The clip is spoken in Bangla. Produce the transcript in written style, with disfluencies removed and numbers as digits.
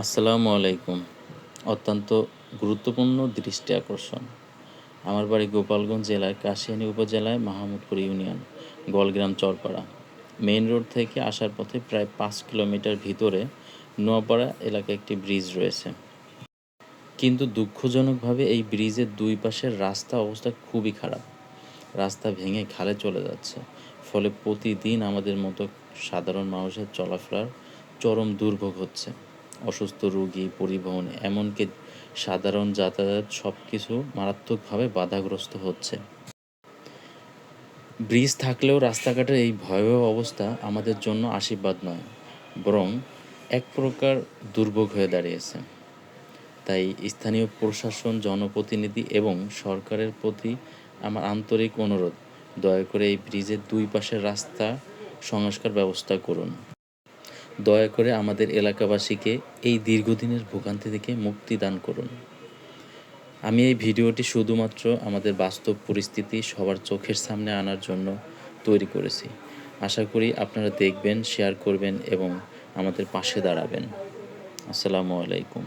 আসসালামু আলাইকুম। অত্যন্ত গুরুত্বপূর্ণ দৃষ্টি আকর্ষণ। আমার বাড়ি গোপালগঞ্জ জেলার কাশিয়ানী উপজেলায় Mahmudpur union, Golgram Charpara. Main road থেকে আসার পথে প্রায় ৫ কিলোমিটার ভিতরে নোয়াপাড়া এলাকায় একটি ব্রিজ রয়েছে। কিন্তু দুঃখজনকভাবে এই ব্রিজের দুই পাশের রাস্তা অবস্থা খুবই খারাপ। রাস্তা ভেঙে খালে চলে যাচ্ছে। ফলে প্রতিদিন আমাদের মতো সাধারণ মানুষের চলাফেরার চরম দুর্ভোগ হচ্ছে। অসুস্থ রোগী, পরিবহন, এমনকি সাধারণ যাতায়াত সব কিছু মারাত্মকভাবে বাধাগ্রস্ত হচ্ছে। ব্রিজ থাকলেও রাস্তাঘাটের এই ভয়াবহ অবস্থা আমাদের জন্য আশীর্বাদ নয়, বরং এক প্রকার দুর্ভোগ হয়ে দাঁড়িয়েছে। তাই স্থানীয় প্রশাসন, জনপ্রতিনিধি এবং সরকারের প্রতি আমার আন্তরিক অনুরোধ, দয়া করে এই ব্রিজের দুই পাশের রাস্তা সংস্কার ব্যবস্থা করুন। দয়া করে আমাদের এলাকাবাসীকে এই দীর্ঘদিনের ভোগান্তি থেকে মুক্তি দান করুন। আমি এই ভিডিওটি শুধুমাত্র আমাদের বাস্তব পরিস্থিতি সবার চোখের সামনে আনার জন্য তৈরি করেছি। আশা করি আপনারা দেখবেন, শেয়ার করবেন এবং আমাদের পাশে দাঁড়াবেন। আসসালামু আলাইকুম।